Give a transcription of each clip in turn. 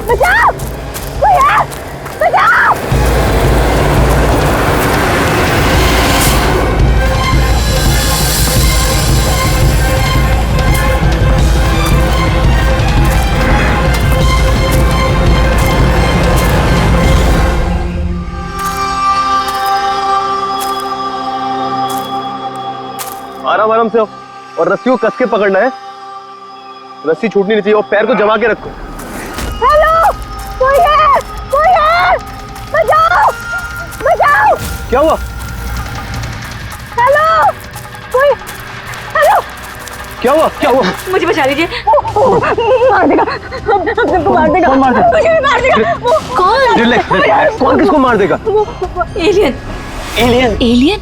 बचाओ! कोई है? बचाओ! आराम आराम से हो और रस्सी को कस के पकड़ना है। रस्सी छूटनी नहीं चाहिए और पैर को जमा के रखो। हेलो, कोई है? कोई है? बचाओ! बचाओ! क्या हुआ? हेलो, कोई? हेलो, क्या हुआ? क्या हुआ? मुझे बचा लीजिए। मार देगा, हम सबको मार देगा। कौन मार देगा? मुझे भी मार देगा। कौन? रिलैक्स। कौन किसको मार देगा? एलियन। एलियन? एलियन?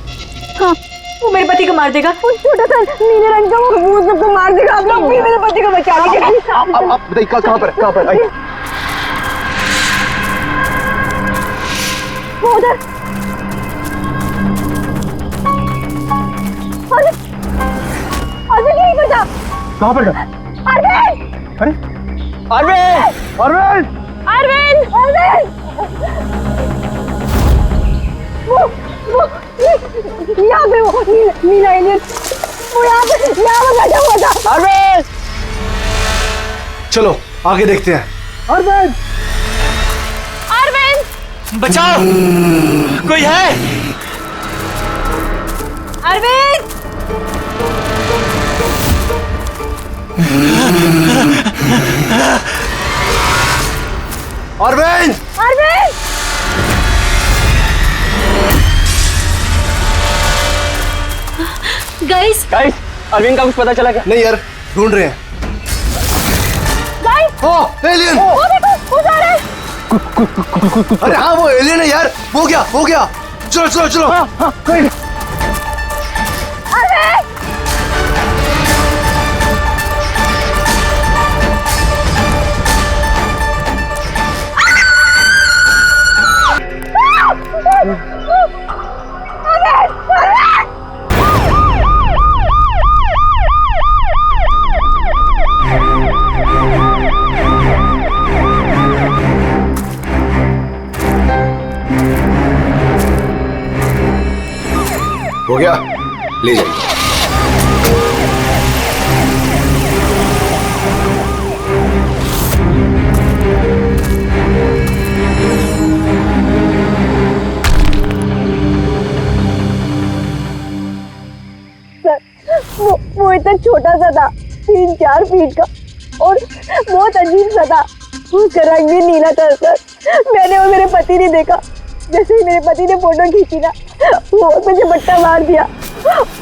हाँ, वो मेरे पति को मार देगा। वो छोटा सा नीले रंग का वो सबको मार देगा। आप लोग भी मेरे पति को बचा लीजिए। आप बताइए कहाँ पर? कहाँ पर? आइए। वो उधर। अरविंद यहीं पर था। कहाँ पर? अरविंद! अरे अरविंद! अरविंद! अरविंद! अरविंद! वो यहाँ पे वो नीला एलियन वो यहाँ पे बैठा हुआ था। अरविंद! चलो आगे देखते हैं। अरविंद! अरविंद! बचाओ, कोई है? अरविंद! अरविंद! अरविंद! गाइस, अरविंद का कुछ पता चला क्या? नहीं यार, ढूंढ रहे हैं। गाइस! ओ एलियन! वो देखो, वो जा रहा है। अरे हाँ वो एलियन है यार। हो गया हो गया। चलो चलो चलो। अरविंद! हो गया, ले जाइए। वो इतना छोटा सा था, 3-4 फीट का, और बहुत अजीब सा था। उसका रंग भी नीला था सर। मैंने और मेरे पति ने देखा। जैसे ही मेरे पति ने फोटो खींची ना, वो मुझे बट्टा मार दिया।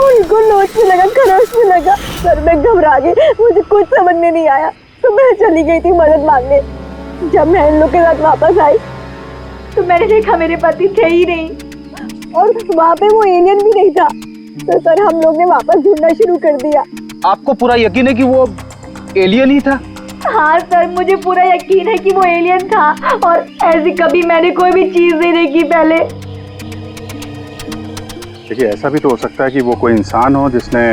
उनको नोच में लगा, खरोच में लगा। सर मैं घबरा गई, मुझे कुछ समझ में नहीं आया, तो मैं चली गई थी मदद मांगने। जब मैं इन लोग के साथ वापस आई तो मैंने देखा मेरे पति थे ही नहीं, और वहाँ पे वो एलियन भी नहीं था। तो सर हम लोग ने वापस ढूंढना शुरू कर दिया। आपको पूरा यकीन है कि वो एलियन ही था? हाँ सर, मुझे पूरा यकीन है कि वो एलियन था, और ऐसी कभी मैंने कोई भी चीज नहीं देखी पहले। देखिए ऐसा भी तो हो सकता है कि वो कोई इंसान हो जिसने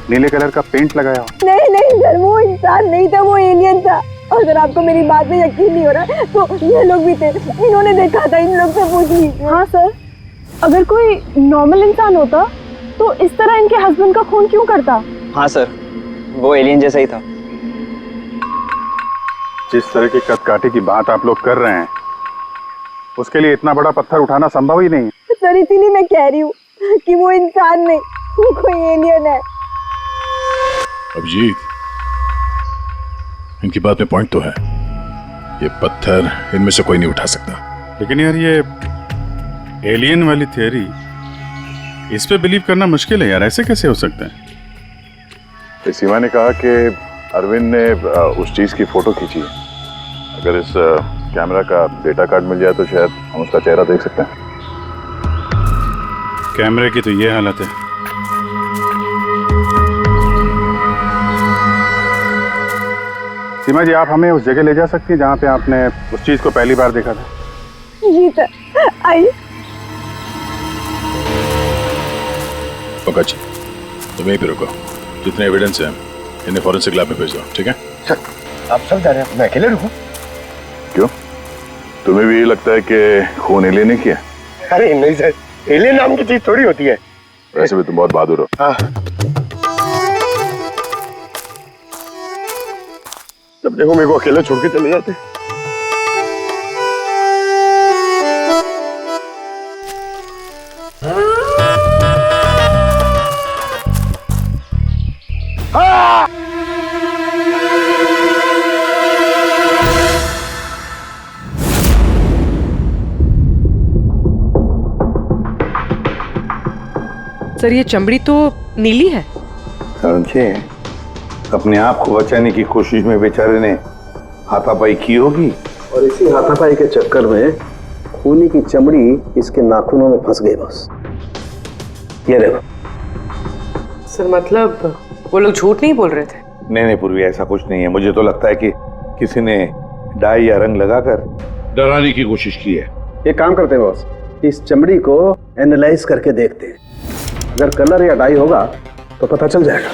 नीले कलर का पेंट लगाया हो। नहीं नहीं सर, वो इंसान नहीं था, वो एलियन था। और अगर आपको मेरी बात में यकीन नहीं हो रहा तो ये लोग भी थे, इन्होंने देखा था, इन लोग से पूछ लीजिए। हाँ सर, अगर कोई नॉर्मल इंसान होता तो इस तरह इनके हस्बैंड का खून क्यों करता? हाँ सर, वो एलियन जैसा ही था। जिस तरह की कदकाठी की बात आप लोग कर रहे हैं, उसके लिए इतना बड़ा पत्थर उठाना संभव ही नहीं है। सर इसीलिए मैं कह रही हूँ कि वो इंसान नहीं, वो कोई एलियन है। अभिजीत, इनकी बात में पॉइंट तो है। ये पत्थर इनमें से कोई नहीं उठा सकता। लेकिन यार ये एलियन वाली थियरी, इस पे बिलीव करना मुश्किल है यार। ऐसे कैसे हो सकता है? तो सीमा ने कहा कि अरविंद ने उस चीज की फोटो खींची है। अगर इस कैमरा का डेटा कार्ड मिल जाए तो शायद हम उसका चेहरा देख सकते हैं। कैमरे की तो ये हालत है। सीमा जी, आप हमें उस जगह ले जा सकती हैं जहाँ पे आपने उस चीज को पहली बार देखा था? जी सर, आइए। ओकाची, तुम यहीं पे रुको। जितने एविडेंस हैं इन्हें फॉरेंसिक लैब में भेज दो, ठीक है? सर आप सब जा रहे हैं, मैं अकेले रुकूं? क्यों, तुम्हें भी ये लगता है कि खून एलियन ने किया? अरे नहीं सर, एलियन नाम की चीज थोड़ी होती है। वैसे भी तुम बहुत बहादुर हो। हाँ। जब देखो मेरे को अकेला छोड़ के चले जाते। सर ये चमड़ी तो नीली है। समझे, अपने आप को बचाने की कोशिश में बेचारे ने हाथापाई की होगी और इसी हाथापाई के चक्कर में खूनी की चमड़ी इसके नाखूनों में फंस गई बस। ये देखो। सर मतलब वो लोग झूठ नहीं बोल रहे थे? नहीं पूर्वी, ऐसा कुछ नहीं है। मुझे तो लगता है कि किसी ने डाई या रंग लगाकर डराने की कोशिश की है। एक काम करते हैं बॉस, इस चमड़ी को एनालाइज करके देखते हैं। अगर कलर या डाई होगा तो पता चल जाएगा।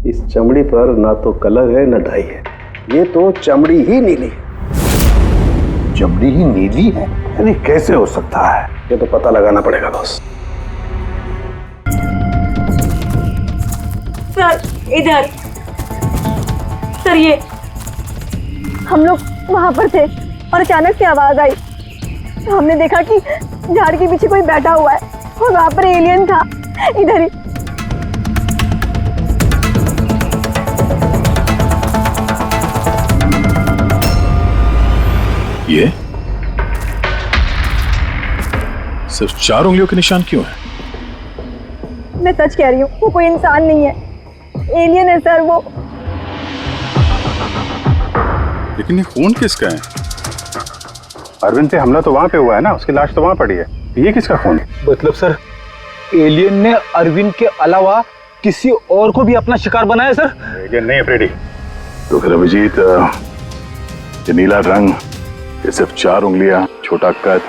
इस चमड़ी पर ना तो कलर है ना डाई है, ये तो चमड़ी ही नीली है। चमड़ी ही नीली है? अरे कैसे हो सकता है? ये तो पता लगाना पड़ेगा बॉस। सर इधर। सर ये हम लोग वहां पर थे और अचानक से आवाज आई। हमने देखा कि झाड़ के पीछे कोई बैठा हुआ है और वहां पर एलियन था, इधर ही। ये सिर्फ 4 उंगलियों के निशान क्यों है? मैं सच कह रही हूँ, वो कोई इंसान नहीं है, एलियन है सर वो। लेकिन ये खून किसका है? अरविंद पे हमला तो वहां पे हुआ है ना, उसकी लाश तो वहां पड़ी है। ये किसका खून है? मतलब सर एलियन ने अरविंद के अलावा किसी और को भी अपना शिकार बनाया सर? एलियन नहीं है फ्रेडी। तो फिर अभिजीत, ये नीला रंग, ये सिर्फ 4 उंगलियां, छोटा कद,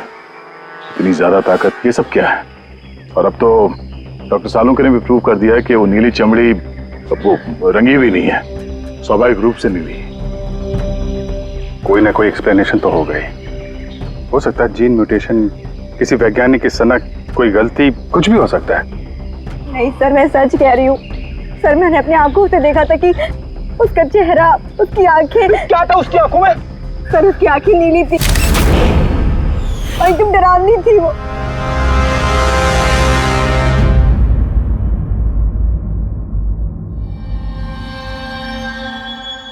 इतनी ज्यादा ताकत, ये सब क्या है? और अब तो डॉक्टर सालुंके ने भी प्रूव कर दिया है कि वो नीली चमड़ी वो रंगी हुई नहीं है, स्वाभाविक रूप से नीली है। कोई ना कोई एक्सप्लेनेशन तो हो गई। हो सकता है जीन म्यूटेशन, किसी वैज्ञानिक की सनक, कोई गलती, कुछ भी हो सकता है। नहीं सर, मैं सच कह रही हूँ सर, मैंने अपनी आंखों से देखा था कि उसका चेहरा, उसकी आंखें। क्या था उसकी आंखों में? सर उसकी आंखें नीली थी और एकदम डरावनी थी वो।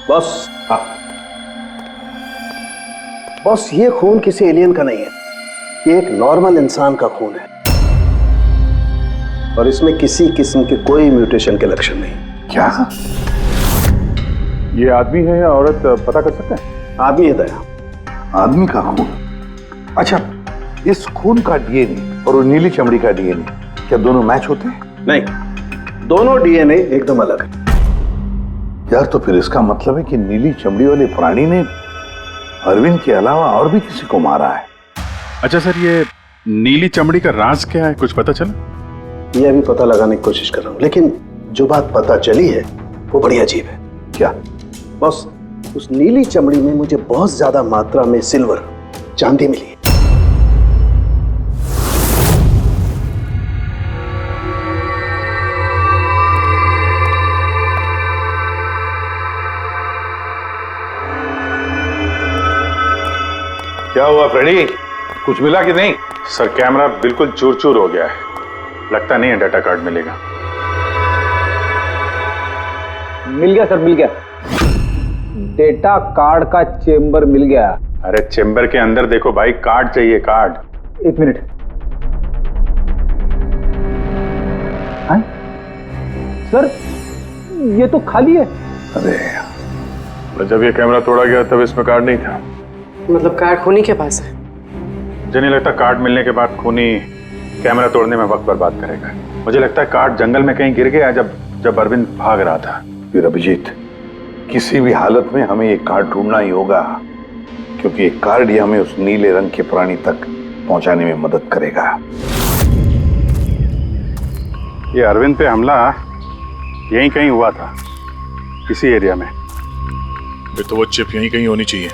बॉस, बॉस ये खून किसी एलियन का नहीं है, ये एक नॉर्मल इंसान का खून है और इसमें किसी किस्म के कोई म्यूटेशन के लक्षण नहीं। क्या? ये आदमी है या औरत पता कर सकते हैं? आदमी है दया। आदमी का खून? अच्छा, इस खून का डीएनए और नीली चमड़ी का डीएनए क्या दोनों मैच होते हैं? नहीं, दोनों डीएनए एकदम अलग है। यार तो फिर इसका मतलब है कि नीली चमड़ी वाले प्राणी ने अरविंद के अलावा और भी किसी को मारा है। अच्छा सर, ये नीली चमड़ी का राज क्या है, कुछ पता चला? ये अभी पता लगाने की कोशिश कर रहा हूं, लेकिन जो बात पता चली है वो बड़ी अजीब है। क्या? बॉस, उस नीली चमड़ी में मुझे बहुत ज्यादा मात्रा में सिल्वर, चांदी मिली है। क्या हुआ फ्रेडी, कुछ मिला कि नहीं? सर कैमरा बिल्कुल चूर चूर हो गया है, लगता नहीं है डाटा कार्ड मिलेगा। मिल गया सर, मिल गया। डेटा कार्ड का चेंबर मिल गया। अरे चेंबर के अंदर देखो भाई, कार्ड चाहिए, कार्ड। एक मिनट। सर ये तो खाली है। अरे जब ये कैमरा तोड़ा गया तब इसमें कार्ड नहीं था। मतलब कार्ड खूनी के पास है? मुझे नहीं लगता कार्ड मिलने के बाद खूनी कैमरा तोड़ने में वक्त बर्बाद करेगा। मुझे लगता है कार्ड जंगल में कहीं गिर गया जब अरविंद भाग रहा था। फिर अभिजीत, किसी भी हालत में हमें ये कार्ड ढूंढना ही होगा, क्योंकि ये कार्ड ही हमें उस नीले रंग के प्राणी तक पहुंचाने में मदद करेगा। ये अरविंद पे हमला यहीं कहीं हुआ था, इसी एरिया में। फिर तो वो चिप यहीं कहीं होनी चाहिए।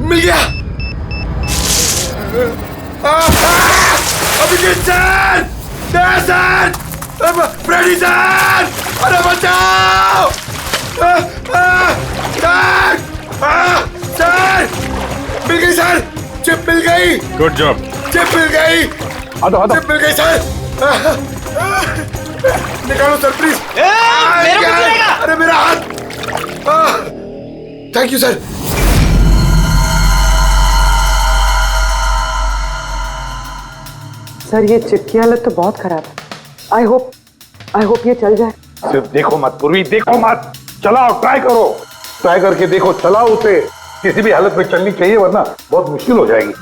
मिल गया। Abhijeet sir, sir, Freddy sir, अरे बचाओ! सर, मिल गई सर, चिप मिल गई। Good job. चिप मिल गई। चिप मिल गई सर। निकालो सर प्लीज। अरे मेरा हाथ। Thank you sir. सर ये चिप की हालत तो बहुत खराब है। आई होप ये चल जाए। सिर्फ देखो मत पूर्वी, देखो मत, चलाओ, ट्राई करो, ट्राई करके देखो, चलाओ उसे। किसी भी हालत में चलनी चाहिए, वरना बहुत मुश्किल हो जाएगी।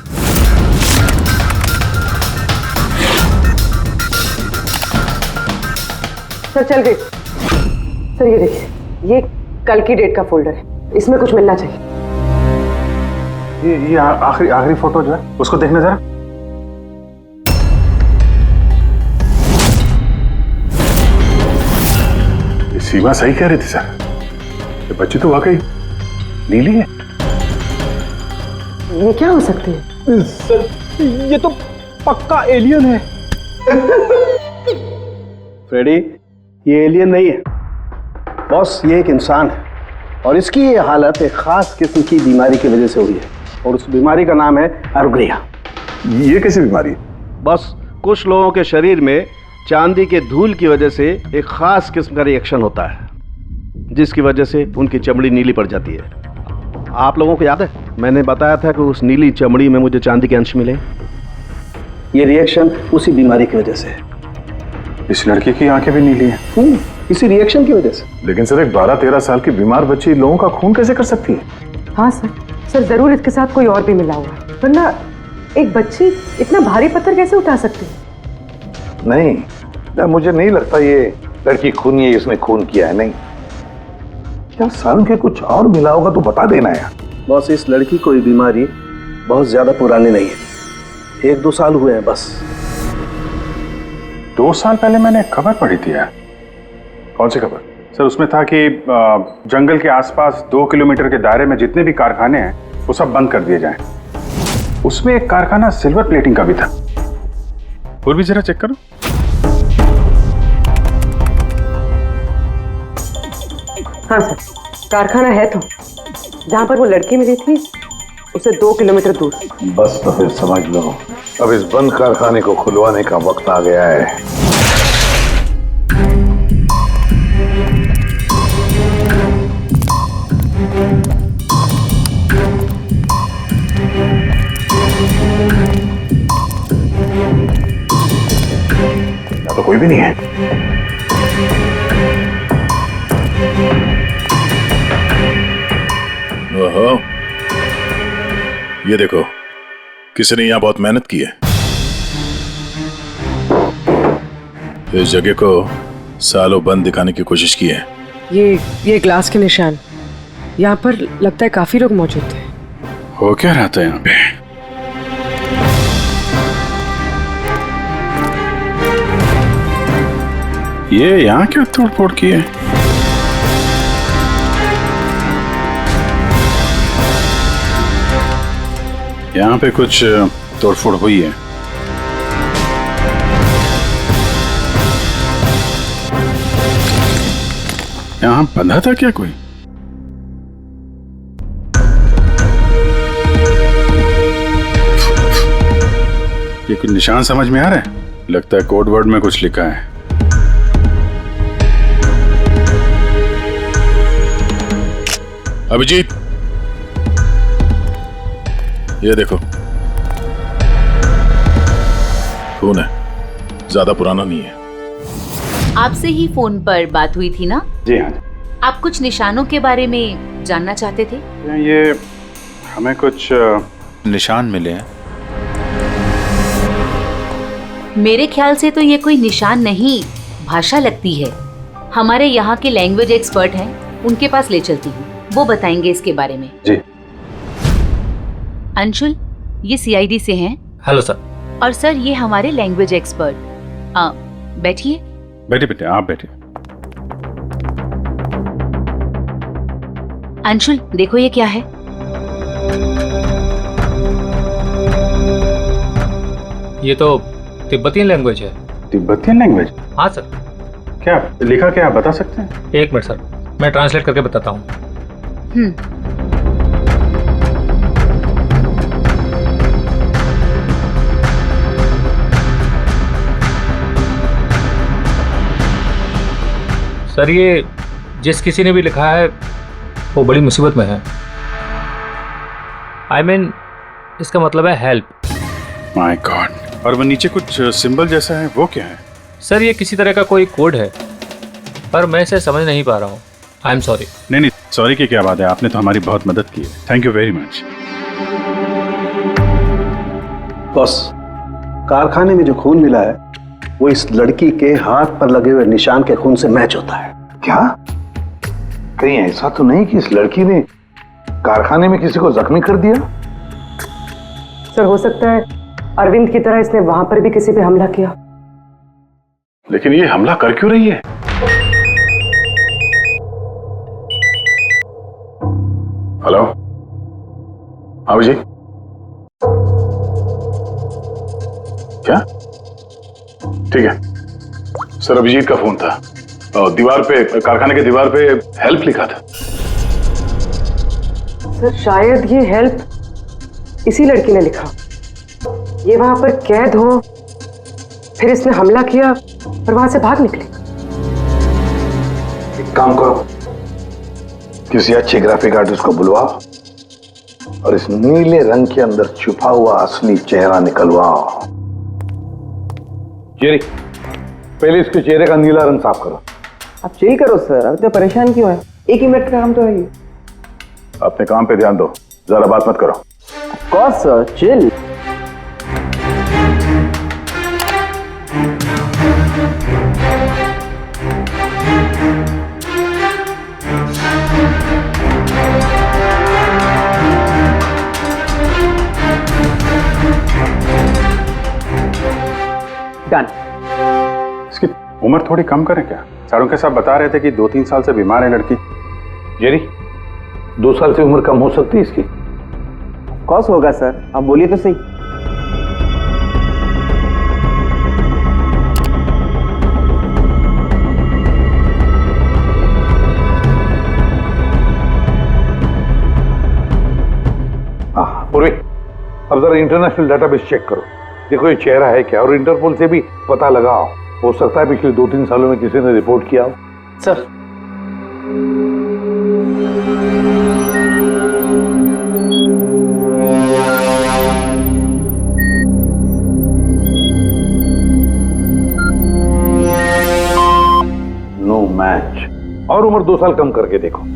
सर चल गई। सर ये देखिए, ये कल की डेट का फोल्डर है, इसमें कुछ मिलना चाहिए। ये आखिरी फोटो जो है उसको देखने जरा। सीमा सही कह रही थी सर, ये बच्ची तो वाकई नीली है। ये क्या हो सकती है? सर ये तो पक्का एलियन है। फ्रेडी, ये एलियन नहीं है बॉस, ये एक इंसान है और इसकी ये हालत एक खास किस्म की बीमारी की वजह से हुई है और उस बीमारी का नाम है एरोग्रिया। ये कैसी बीमारी है? बस कुछ लोगों के शरीर में चांदी के धूल की वजह से एक खास किस्म का रिएक्शन होता है, जिसकी वजह से उनकी चमड़ी नीली पड़ जाती है। आप लोगों को याद है मैंने बताया था कि उस नीली चमड़ी में मुझे चांदी के अंश मिले? ये रिएक्शन उसी बीमारी की वजह से है। इस लड़की की आंखें भी नीली हैं। इसी रिएक्शन की वजह से। लेकिन सर एक 12-13 साल की बीमार बच्ची लोगों का खून कैसे कर सकती है? हाँ सर जरूर इसके साथ कोई और भी मिला हुआ है, वरना एक बच्ची इतना भारी पत्थर कैसे उठा सकती है? नहीं, मुझे नहीं लगता ये लड़की खूनी है, इसने खून किया है। नहीं यार, सालों के कुछ और मिला होगा तो बता देना यार। बॉस इस लड़की को ये बीमारी बहुत ज्यादा पुरानी नहीं है, 1-2 साल हुए हैं बस। 2 साल पहले मैंने एक खबर पढ़ी थी यार। कौन सी खबर? सर उसमें था कि जंगल के आसपास 2 किलोमीटर के दायरे में जितने भी कारखाने हैं वो सब बंद कर दिए जाएं। उसमें एक कारखाना सिल्वर प्लेटिंग का भी था। और भी जरा चेक करो। हाँ सर, कारखाना है तो जहाँ पर वो लड़की मिली थी उसे 2 किलोमीटर दूर। बस तो फिर समझ लो, अब इस बंद कारखाने को खुलवाने का वक्त आ गया है। यहाँ तो कोई भी नहीं है। ओहो, ये देखो, किसी ने यहाँ बहुत मेहनत की है। इस जगह को सालों बंद दिखाने की कोशिश की है। ये ग्लास के निशान, यहाँ पर लगता है काफी लोग मौजूद थे। हो क्या रहा था यहाँ पे? ये यहाँ क्या तोड़फोड़ की है? यहाँ पे कुछ तोड़फोड़ हुई है। यहाँ बंधा था क्या कोई? ये कुछ निशान समझ में आ रहा है? लगता है कोड वर्ड में कुछ लिखा है। अभिजीत, ये देखो, खून है, ज्यादा पुराना नहीं है। आपसे ही फोन पर बात हुई थी ना? जी हाँ। आप कुछ निशानों के बारे में जानना चाहते थे? ये हमें कुछ निशान मिले हैं। मेरे ख्याल से तो ये कोई निशान नहीं, भाषा लगती है। हमारे यहाँ के लैंग्वेज एक्सपर्ट हैं, उनके पास ले चलती हूँ, वो बताएंगे इसके बारे में। जी। अंशुल, ये सीआईडी से हैं। Hello sir. और सर, ये हमारे लैंग्वेज एक्सपर्ट। बैठिए। बैठिए बेटे, आप बैठिए। अंशुल, देखो ये क्या है। ये तो तिब्बतियन लैंग्वेज है। Tibetan language? हाँ सर। क्या लिखा, क्या आप बता सकते हैं? एक मिनट सर, मैं ट्रांसलेट करके बताता हूँ। सर, ये जिस किसी ने भी लिखा है वो बड़ी मुसीबत में है। I mean, इसका मतलब है हेल्प। My God. और वो नीचे कुछ सिंबल जैसा है, वो क्या है? सर, ये किसी तरह का कोई कोड है, पर मैं इसे समझ नहीं पा रहा हूँ। I am sorry. नहीं, सॉरी की क्या बात है, आपने तो हमारी बहुत मदद की है। Thank you very much. Boss, कारखाने में जो खून मिला है वो इस लड़की के हाथ पर लगे हुए निशान के खून से मैच होता है। क्या? कहीं ऐसा तो नहीं कि इस लड़की ने कारखाने में किसी को जख्मी कर दिया? सर, हो सकता है अरविंद की तरह इसने वहां पर भी किसी पे हमला किया। लेकिन ये हमला कर क्यों रही है? हेलो, हाँ जी। क्या? ठीक है सर, अभिजीत का फोन था। दीवार पे, कारखाने के दीवार पे हेल्प लिखा था। सर, शायद ये हेल्प इसी लड़की ने लिखा। ये वहां पर कैद हो, फिर इसने हमला किया और वहां से भाग निकली। एक काम करो, किसी अच्छे ग्राफिक आर्टिस्ट को बुलवाओ और इस नीले रंग के अंदर छुपा हुआ असली चेहरा निकलवाओ। जेरी, पहले इसके चेहरे का नीला रंग साफ करो। आप चिल करो सर, अब तो परेशान क्यों है? एक ही मिनट का काम तो है ये। अपने काम पे ध्यान दो, ज्यादा बात मत करो। कौन सर, चिल। डन। इसकी उम्र थोड़ी कम करें क्या? सारों के साथ बता रहे थे कि 2-3 साल से बीमार है लड़की। जेरी, 2 साल से उम्र कम हो सकती है इसकी? कौन होगा सर, आप बोलिए तो सही। पूर्वी, अब जरा इंटरनेशनल डाटाबेस चेक करो, देखो ये चेहरा है क्या, और इंटरपोल से भी पता लगाओ। हो सकता है पिछले 2-3 सालों में किसी ने रिपोर्ट किया हो। Sir, no match. और उम्र 2 साल कम करके देखो।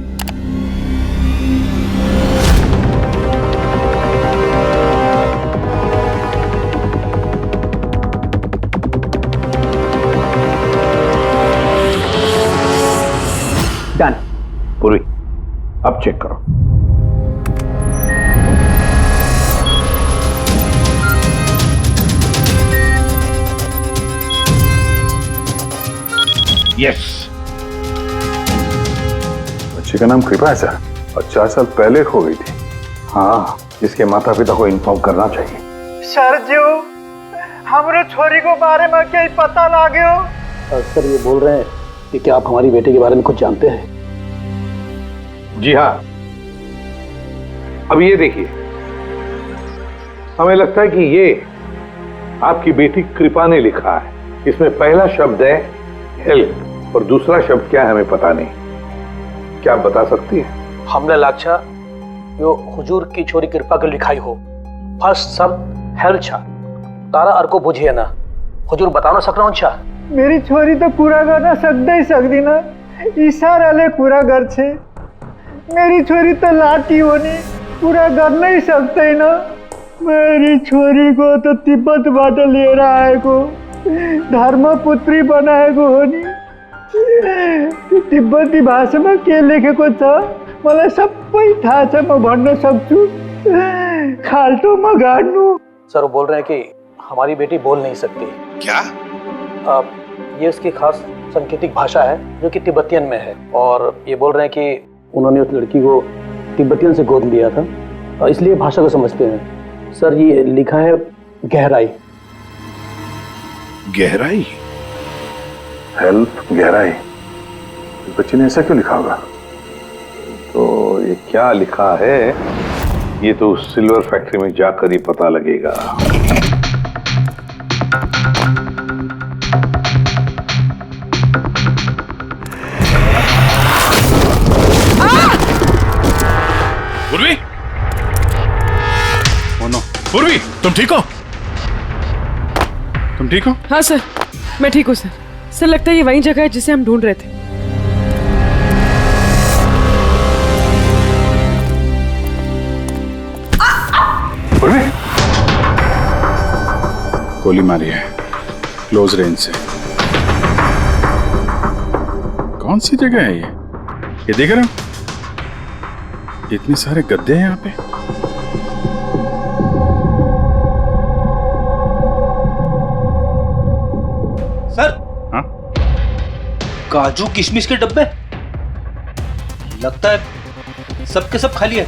डन। पूरी, अब चेक करो। यस। बच्चे का नाम कृपा है सर, और 4 साल पहले खो गई थी। हाँ, इसके माता पिता को इन्फॉर्म करना चाहिए। सर जो हमारे छोरी को बारे में क्या पता लागे हो? सर, ये बोल रहे हैं कि क्या आप हमारी बेटे के बारे में कुछ जानते हैं? जी हाँ। अब ये देखिए, हमें लगता है कि ये आपकी बेटी कृपा ने लिखा है। इसमें पहला शब्द है हेल्प और दूसरा शब्द क्या है हमें पता नहीं। क्या आप बता सकती है? हमने लाक्षा यो हुजूर की छोरी कृपा के लिखाई हो। फर्स्ट शब्द हेल्प छा, तारा अर्को बुझिए ना। हुजूर बताओ ना सकना छा। मेरी छोरी तो पूरा करना सकते ही सकती ना, इशारा ले पूरा घर छे। मेरी छोरी तो लाठी होनी पूरा कर नहीं सकते ना। मेरी छोरी को तो तिब्बत बाटे ले रहा है को धर्मपुत्री बनाएको हो नि। तिब्बती भाषामा के लेखेको छ मलाई सबै थाहा छ, म भन्न सक्छु। खाल्टोमा गाड्नु। सर वो बोल रहे हैं कि हमारी बेटी बोल नहीं सकती। क्या? ये उसकी खास सांकेतिक भाषा है जो कि तिब्बतियन में है, और ये बोल रहे हैं कि उन्होंने उस लड़की को तिब्बतियन से गोद लिया था, इसलिए भाषा को समझते हैं। सर ये लिखा है गहराई। गहराई? हेल्प गहराई, बच्ची ने ऐसा क्यों लिखा होगा? तो ये क्या लिखा है ये तो उस सिल्वर फैक्ट्री में जाकर ही पता लगेगा। पूर्वी! ओ नो, पूर्वी, तुम ठीक हो? तुम ठीक हो? हाँ सर, मैं ठीक हूँ सर। सर लगता है ये वही जगह है जिसे हम ढूंढ रहे थे। पूर्वी! गोली मारी है क्लोज रेंज से। कौन सी जगह है ये देख रहे हो? इतने सारे गद्दे हैं यहाँ पे। सर, हाँ? काजू किशमिश के डब्बे लगता है सबके सब खाली है।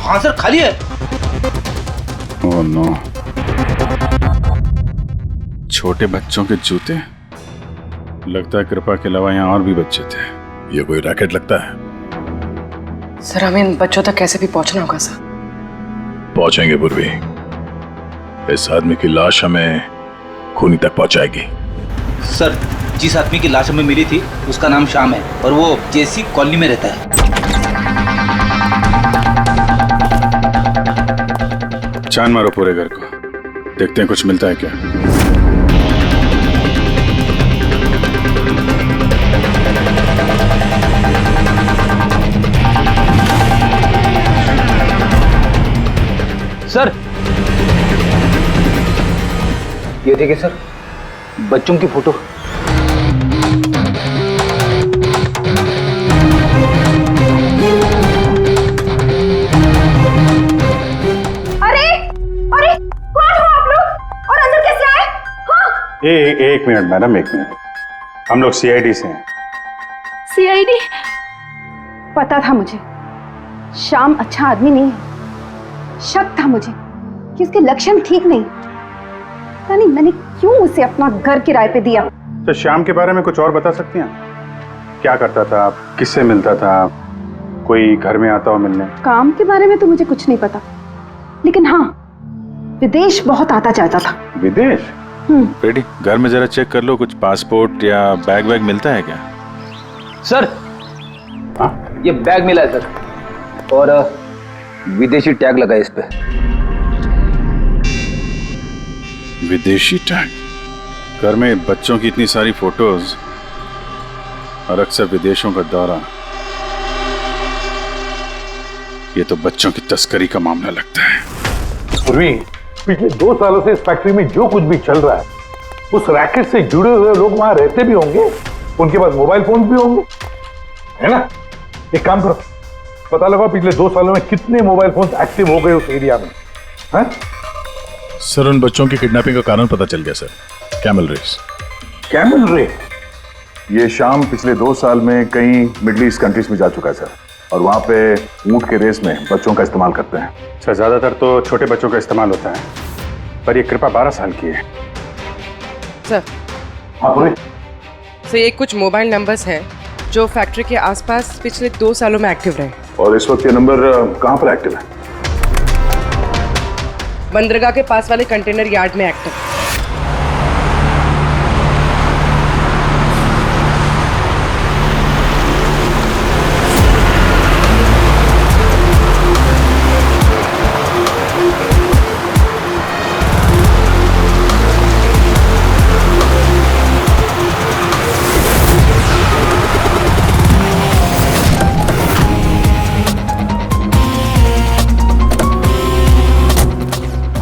हाँ सर खाली है। ओह नो, छोटे बच्चों के जूते। लगता है कृपा के अलावा यहाँ और भी बच्चे थे। ये कोई रैकेट लगता है। सर हमें इन बच्चों तक कैसे भी पहुंचना होगा सर। पहुंचेंगे पूर्वी। इस आदमी की लाश हमें खूनी तक पहुंचाएगी। सर जिस आदमी की लाश हमें मिली थी उसका नाम श्याम है और वो जेसी कॉलोनी में रहता है। छान मारो पूरे घर को, देखते हैं कुछ मिलता है क्या। सर ये देखिए सर, बच्चों की फोटो। एक मिनट मैडम, एक मिनट। हम लोग सीआईडी से हैं। सीआईडी? पता था मुझे श्याम अच्छा आदमी नहीं है। शक था मुझे कि उसके लक्षण ठीक नहीं। पता नहीं मैंने क्यों उसे अपना घर किराए पे दिया। तो श्याम के बारे में कुछ और बता सकती हैं? क्या करता था, किससे मिलता था, कोई घर में आता हो मिलने? काम के बारे में तो मुझे कुछ नहीं पता, लेकिन हाँ विदेश बहुत आता जाता था। विदेश? बेटी घर में जरा चेक कर लो, कुछ पासपोर्ट या बैग वैग मिलता है क्या? सर हाँ? ये बैग मिला है सर, और विदेशी टैग लगा है इस पे। विदेशी टैग? घर में बच्चों की इतनी सारी फोटोज और अक्सर विदेशों का दौरा, ये तो बच्चों की तस्करी का मामला लगता है। पूर्वी, पिछले 2 सालों से इस फैक्ट्री में जो कुछ भी चल रहा है उस रैकेट से जुड़े हुए लोग वहां रहते भी होंगे, उनके पास मोबाइल फोन भी होंगे, है ना? एक काम करो, पता लगाओ पिछले 2 सालों में कितने मोबाइल फोन एक्टिव हो गए उस एरिया में। है सर उन बच्चों की किडनैपिंग का कारण पता चल गया sir. Camel race. Camel race? ये शाम पिछले 2 साल में कई मिडिल ईस्ट कंट्रीज में जा चुका है सर, और वहाँ पे ऊंट के रेस में बच्चों का इस्तेमाल करते हैं। सर ज्यादातर तो छोटे बच्चों का इस्तेमाल होता है, पर ये कृपा 12 साल की है। सर हाँ पूरे? सर ये कुछ मोबाइल नंबर्स हैं जो फैक्ट्री के आसपास पिछले 2 सालों में एक्टिव रहे। और इस वक्त ये नंबर कहाँ पर एक्टिव है? बंदरगाह के पास वाले कंटेनर यार्ड में एक्टिव।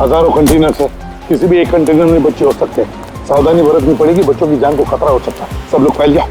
हजारों कंटेनर है, किसी भी एक कंटेनर में बच्चे हो सकते हैं। सावधानी बरतनी पड़ेगी, बच्चों की जान को खतरा हो सकता है। सब लोग फैल जाओ।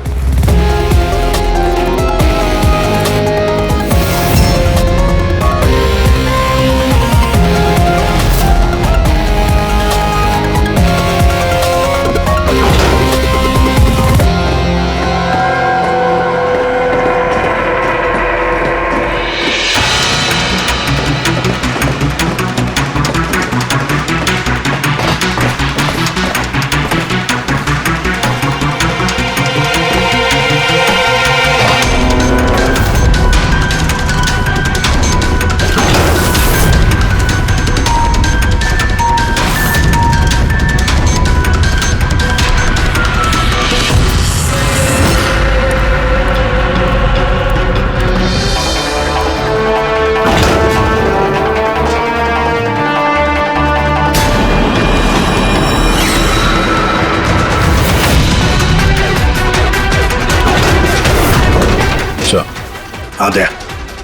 हाँ दया,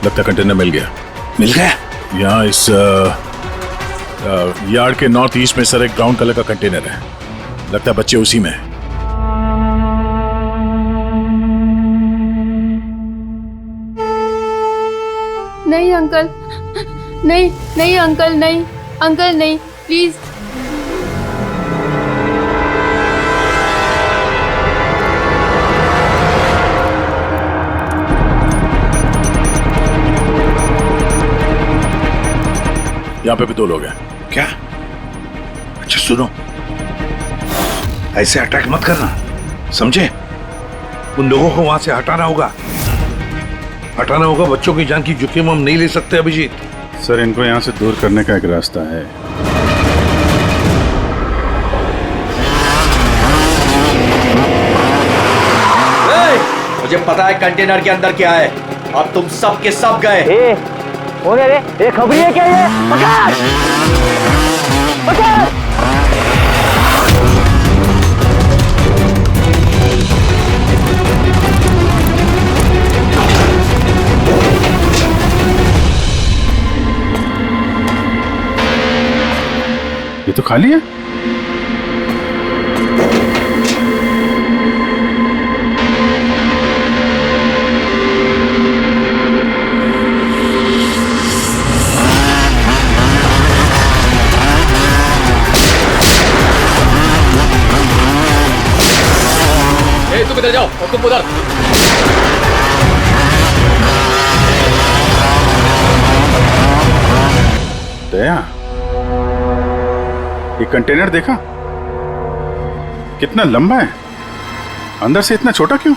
लगता कंटेनर मिल गया। मिल गया? यहाँ इस यार्ड के नॉर्थ ईस्ट में सर एक ब्राउन कलर का कंटेनर है। लगता है बच्चे उसी में हैं। नहीं अंकल, नहीं नहीं अंकल, नहीं अंकल, नहीं प्लीज। यहाँ पे भी 2 लोग हैं। क्या? अच्छा सुनो, ऐसे अटैक मत करना, समझे? उन लोगों को वहां से हटाना होगा, हटाना होगा। बच्चों की जान की जोखिम हम नहीं ले सकते अभिजीत। सर, इनको यहाँ से दूर करने का एक रास्ता है। मुझे पता है कंटेनर के अंदर क्या है। अब तुम सब के सब गए। हो गया रे, ये खबरी है क्या? ये पकड़ पकड़। ये तो खाली है। तुम इधर जाओ और तुम उधर। दया, ये कंटेनर देखा कितना लंबा है, अंदर से इतना छोटा क्यों?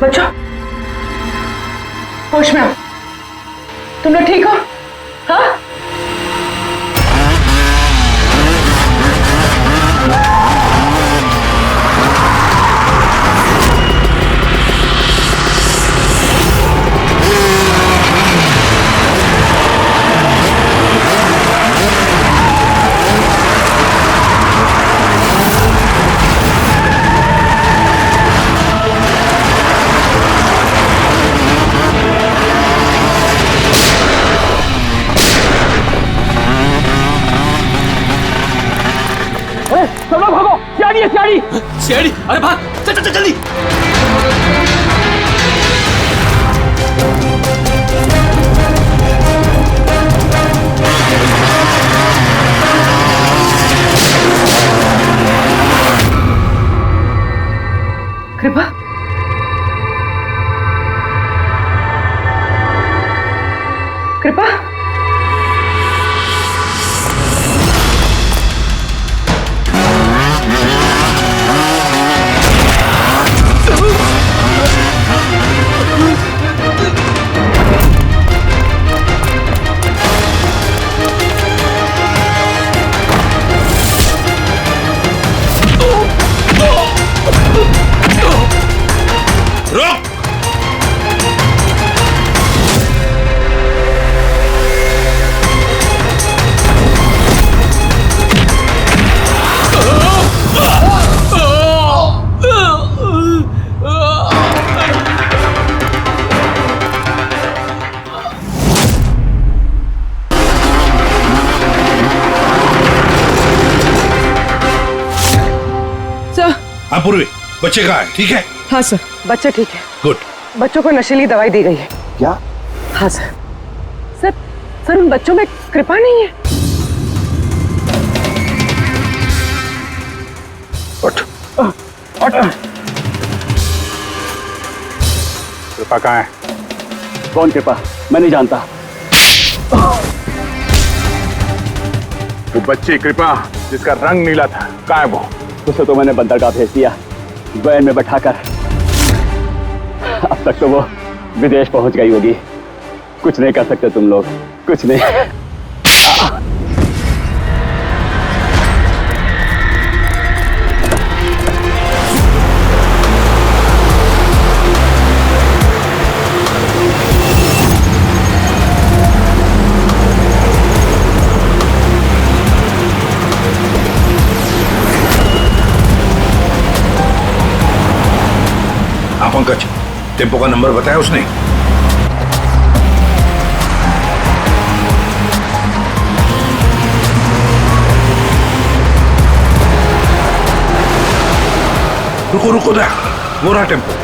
बच्चों, होश में आओ। तुम लोग ठीक हो? हाँ? सीआईडी, अरे भाग, चल चल चल जल्दी। कृपा, कृपा, हाँ पूर्वी, बच्चे कहाँ है? ठीक है? हाँ सर, बच्चे ठीक है। गुड। बच्चों को नशीली दवाई दी गई है। क्या? हाँ सर। सर, सर उन बच्चों में कृपा नहीं है। उठ। कृपा कहाँ है? कौन कृपा? मैं नहीं जानता। वो बच्ची कृपा जिसका रंग नीला था, कहाँ है वो? उसे तो मैंने बंदरगाह भेज दिया, वैन में बैठाकर। अब तक तो वो विदेश पहुंच गई होगी। कुछ नहीं कर सकते तुम लोग, कुछ नहीं। पंकज, टेम्पो का नंबर बताया उसने? रुको रुको ना, वो रहा टेम्पो।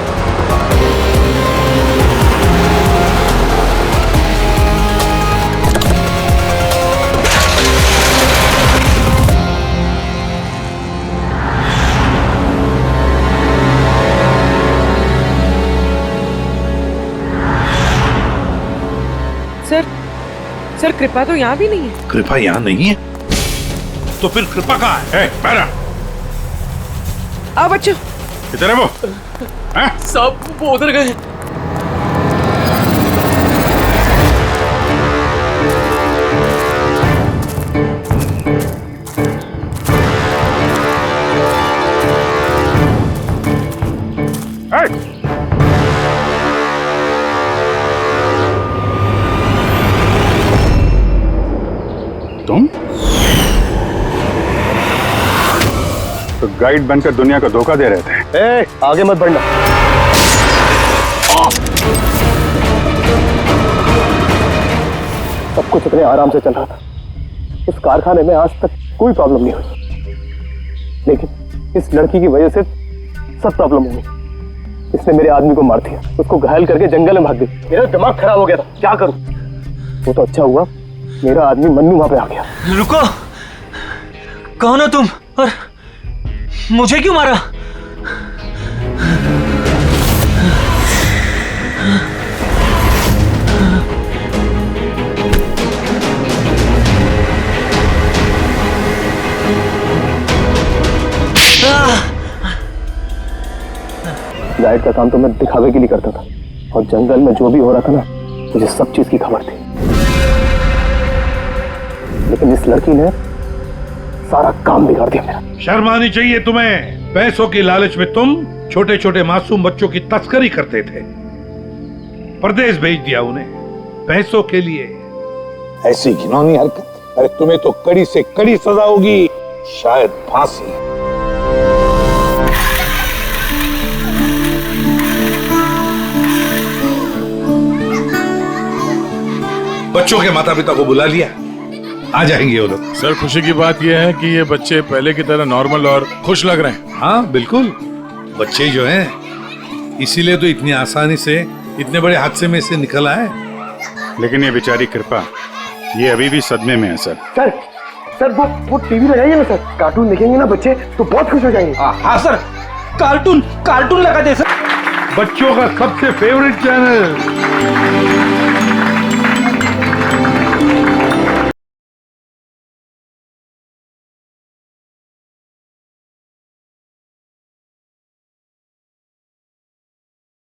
सर कृपा तो यहाँ भी नहीं है। कृपा यहाँ नहीं है? तो फिर कृपा कहाँ है? बैरा, आओ बच्चों। किधर है वो? सब वो उधर गए। तुम तो गाइड बनकर दुनिया को धोखा दे रहे थे। ए, आगे मत बढ़ना। सब कुछ इतने आराम से चल रहा था। इस कारखाने में आज तक कोई प्रॉब्लम नहीं हुई, लेकिन इस लड़की की वजह से सब प्रॉब्लम हो गई। इसने मेरे आदमी को मार दिया, उसको घायल करके जंगल में भाग गई। मेरा दिमाग खराब हो गया था, क्या करूं? वो तो अच्छा हुआ मेरा आदमी मन्नू वहां पे आ गया। रुको, कौन हो तुम और मुझे क्यों मारा? गाइड का काम तो मैं दिखावे के लिए करता था, और जंगल में जो भी हो रहा था ना, मुझे सब चीज की खबर थी। लेकिन इस लड़की ने सारा काम बिगाड़ दिया मेरा। शर्म आनी चाहिए तुम्हें। पैसों की लालच में तुम छोटे छोटे मासूम बच्चों की तस्करी करते थे, परदेश भेज दिया उन्हें पैसों के लिए। ऐसी घिनौनी हरकत, अरे तुम्हें तो कड़ी से कड़ी सजा होगी, शायद फांसी। बच्चों के माता पिता को बुला लिया, आ जाएंगे वो लोग। सर खुशी की बात यह है कि ये बच्चे पहले की तरह नॉर्मल और खुश लग रहे हैं। हाँ बिल्कुल, बच्चे जो हैं इसीलिए तो इतनी आसानी से इतने बड़े हादसे में से निकल आए। लेकिन ये बेचारी कृपा, ये अभी भी सदमे में है सर। सर वो टीवी लगाइए ना सर, कार्टून देखेंगे ना बच्चे तो बहुत खुश हो जाएंगे। हाँ सर, कार्टून लगा दे सर। बच्चों का सबसे फेवरेट चैनल